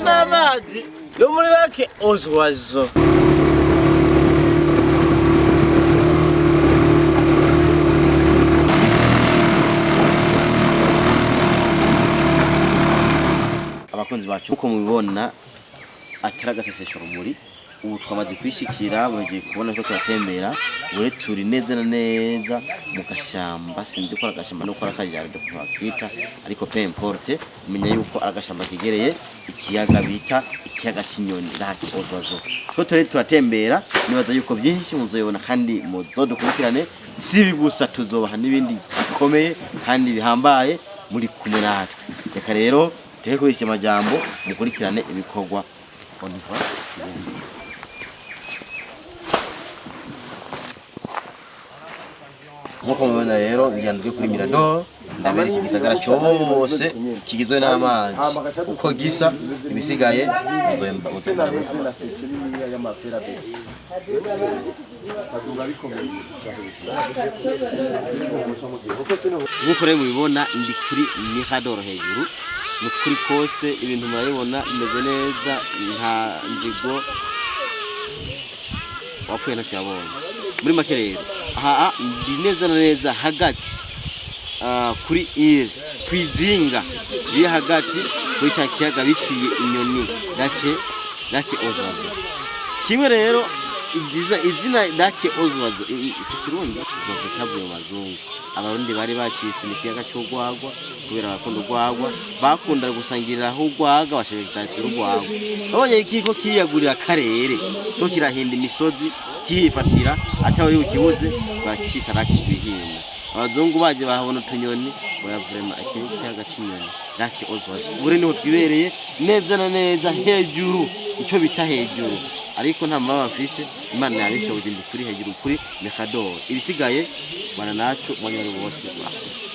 n'amazi yo muri Lake Oswazo. Abakunzi bacu uko mubibona ataragasesesho rumuri ubu twamaze kwishikira bagiye kubona ko turatembera ure turi neza na neza mu kashamba sinzi ko agashamba no ko akajaride kwita ariko pe importe menya yuko agashamba kigereye ikiyaga bita ikiyaga Kinyoni Lake Oswazo ko turatembera nibaza yuko byinshi muzoyibona kandi muzodukurikirane si bigusa tuzobaha nibindi bikomeye kandi bihambaye muri kumwe natwe reka rero tuhe kurisha amajambo mukurikirane ibikorwa oniva nkuko mubona rero ngiyandwe kuri Mirador ndabereka igisagara cyose kigizwe n'amazi uko gisa ibisigaye muzoyemba nkuko rero mubibona ndi kuri Mirador hejuru nukuri kose ibintu murabibona imeze neza nta nzigo wapfuye no cyabonye muri make rero aha ndi neza na neza hagati kuri kwizinga biri hagati kuri cya kiyaga bitiye Inyoni Lake Oswazo kimwe rero izina Lake Oswazo si Kirundi zote cyavuye mazungu abarundi bari bacise ikiyaga cyo gwagwa kubera bakunda gwagwa bakunda gusangirira aho gwagwa bashaka gwagwa babonye ikiko kiyagurira akarere ko kirahinda imisozi kifatira atawari ukibuze barakita Lake bihinda abazungu baje bahabona utunyoni bayavurema ikiyaga Kinyoni Lake Oswazo buri niho twibereye neza na neza hejuru ico bita hejuru ariko nta mama bafise Imana yabishoboje ndi kuri hejuru kuri Mirador ibisigaye bana nacu mwanyari bose murakoze.